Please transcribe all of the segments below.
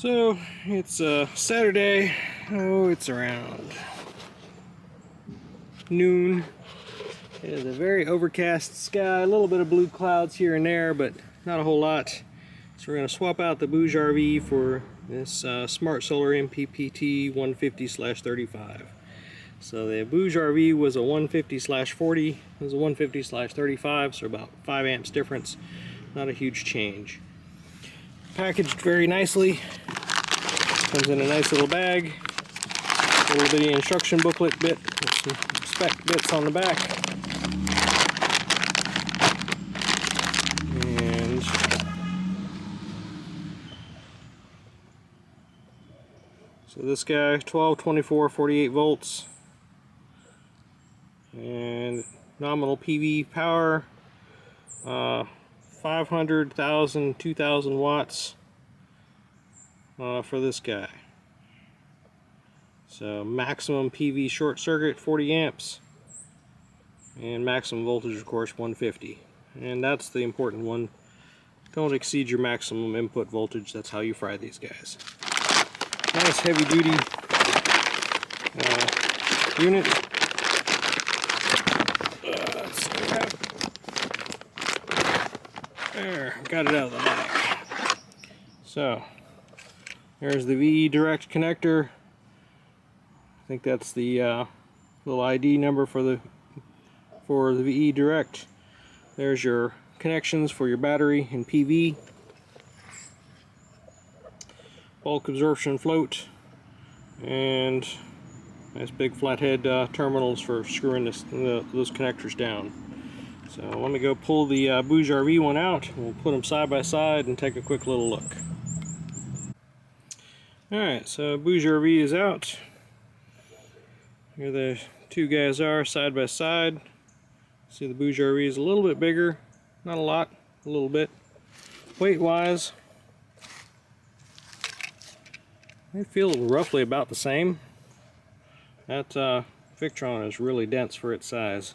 So it's Saturday. Oh, it's around noon. It is a very overcast sky, a little bit of blue clouds here and there, but not a whole lot. So we're going to swap out the BougeRV for this Smart Solar MPPT 150/35. So the BougeRV was a 150/40, it was a 150/35, so about 5 amps difference. Not a huge change. Packaged very nicely. Comes in a nice little bag. A little bitty instruction booklet bit with some spec bits on the back. And so this guy, 12, 24, 48 volts. And nominal PV power, 500, 1,000, 2,000 watts for this guy. So maximum PV short circuit 40 amps and maximum voltage of course 150, and that's the important one. Don't exceed your maximum input voltage. That's how you fry these guys. Nice heavy duty unit. Let's grab. There, got it out of the bag. So there's the VE direct connector. I think that's the little ID number for the VE direct. There's your connections for your battery and PV. Bulk absorption float, and nice big flathead terminals for screwing those connectors down. So let me go pull the BougeRV one out. We'll put them side by side and take a quick little look. Alright, so BougeRV is out. Here the two guys are side by side. See, the BougeRV is a little bit bigger, not a lot, a little bit. Weight wise, they feel roughly about the same. That Victron is really dense for its size.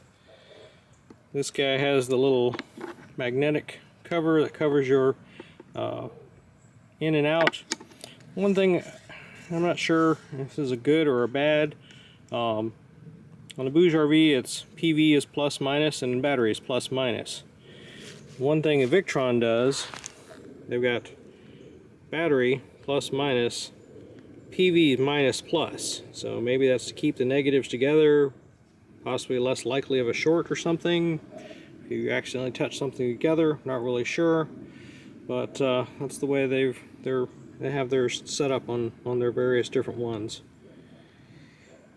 This guy has the little magnetic cover that covers your in and out. One thing, I'm not sure if this is a good or a bad. On the BougeRV, it's PV is plus minus and battery is plus minus. One thing that Victron does, they've got battery plus minus, PV minus plus. So maybe that's to keep the negatives together, possibly less likely of a short or something. If you accidentally touch something together, not really sure. But that's the way they have theirs set up on their various different ones.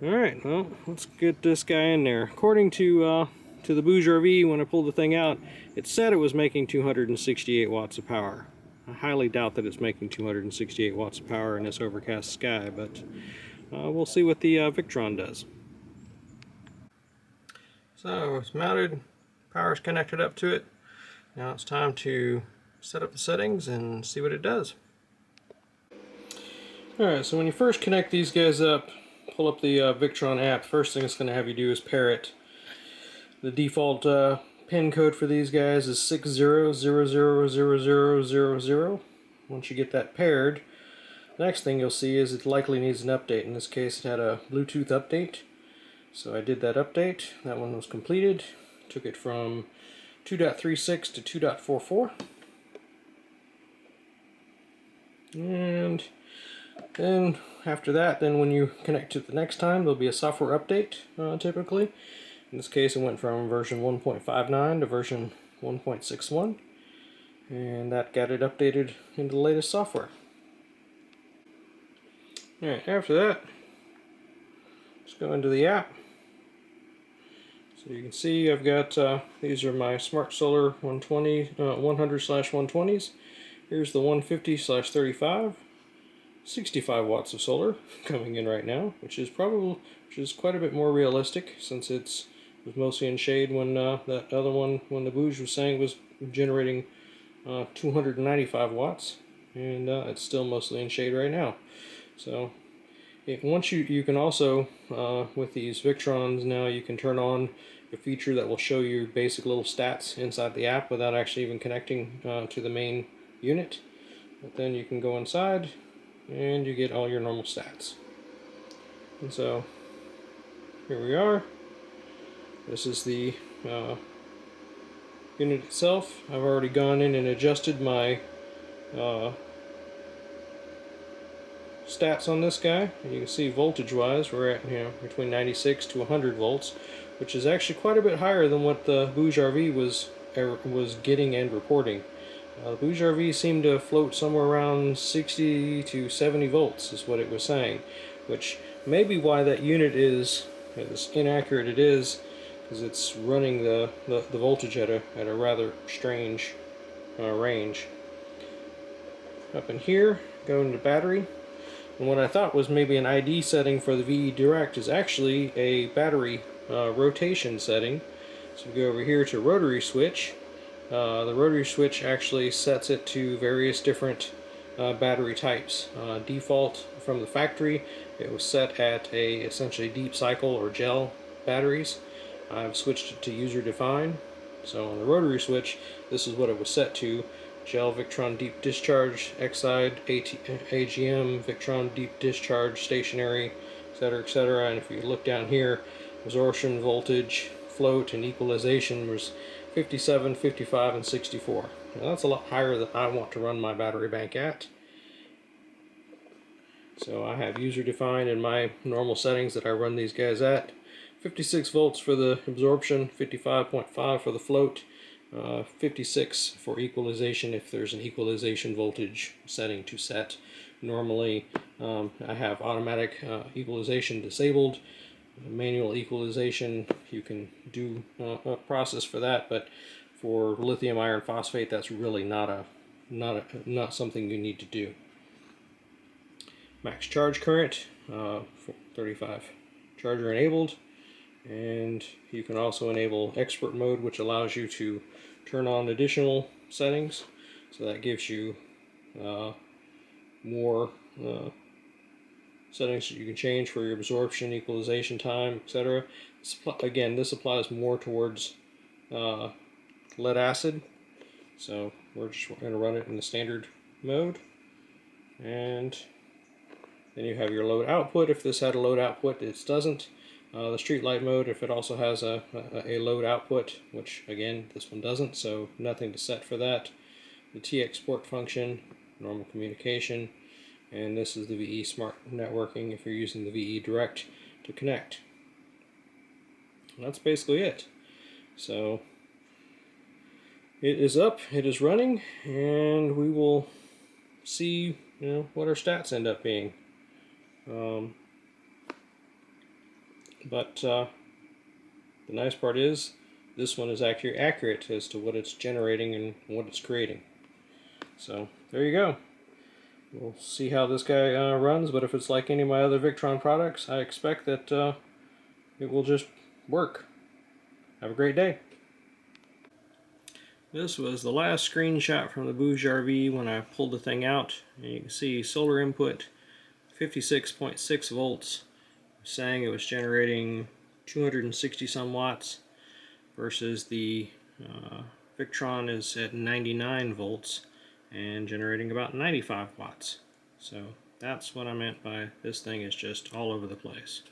Alright, well, let's get this guy in there. According to the BougeRV, when I pulled the thing out, it said it was making 268 watts of power. I highly doubt that it's making 268 watts of power in this overcast sky, but we'll see what the Victron does. So it's mounted, power's connected up to it. Now it's time to set up the settings and see what it does. Alright, so when you first connect these guys up, pull up the Victron app, first thing it's going to have you do is pair it. The default pin code for these guys is 60000000. Once you get that paired, the next thing you'll see is it likely needs an update. In this case it had a Bluetooth update. So I did that update. That one was completed. Took it from 2.36 to 2.44. And then after that, then when you connect to the next time, there'll be a software update typically. In this case it went from version 1.59 to version 1.61, and that got it updated into the latest software. Alright, after that, let's go into the app. So you can see I've got, these are my Smart Solar 100/120s. Here's the 150/35. 65 watts of solar coming in right now, which is quite a bit more realistic, since it was mostly in shade when that other one, when the Bouge was saying was generating 295 watts, and it's still mostly in shade right now. So once you can also with these Victrons now, you can turn on a feature that will show you basic little stats inside the app without actually even connecting to the main unit. But then you can go inside and you get all your normal stats. And so here we are. This is the unit itself. I've already gone in and adjusted my stats on this guy. And you can see voltage wise we're at between 96 to 100 volts, which is actually quite a bit higher than what the BougeRV was getting and reporting. The BougeRV seemed to float somewhere around 60 to 70 volts is what it was saying, which may be why that unit is as inaccurate it is, because it's running the voltage at a rather strange range. Up in here, go into battery, and what I thought was maybe an ID setting for the VE Direct is actually a battery rotation setting. So we go over here to rotary switch. The rotary switch actually sets it to various different battery types. Default from the factory, it was set at essentially deep cycle or gel batteries. I've switched it to user defined. So on the rotary switch, this is what it was set to: gel, Victron deep discharge, Exide, AGM, Victron deep discharge, stationary, etc., etc. And if you look down here, absorption, voltage, float, and equalization was 57, 55, and 64. Now that's a lot higher than I want to run my battery bank at. So I have user defined in my normal settings that I run these guys at. 56 volts for the absorption, 55.5 for the float, 56 for equalization if there's an equalization voltage setting to set. Normally I have automatic equalization disabled. Manual equalization, you can do a process for that, but for lithium iron phosphate that's really not something you need to do. Max charge current, 35 charger enabled, and you can also enable expert mode, which allows you to turn on additional settings, so that gives you more settings that you can change for your absorption, equalization time, etc. Again, this applies more towards lead acid, so we're just going to run it in the standard mode. And then you have your load output. If this had a load output, it doesn't. The street light mode, if it also has a load output, which again this one doesn't, so nothing to set for that. The TX port function, normal communication, and this is the VE Smart Networking if you're using the VE Direct to connect. And that's basically it. So it is up, it is running, and we will see what our stats end up being. But the nice part is this one is actually accurate as to what it's generating and what it's creating. So there you go. We'll see how this guy runs, but if it's like any of my other Victron products, I expect that it will just work. Have a great day. This was the last screenshot from the BougeRV when I pulled the thing out. And you can see solar input 56.6 volts, saying it was generating 260 some watts, versus the Victron is at 99 volts and generating about 95 watts. So that's what I meant by this thing is just all over the place.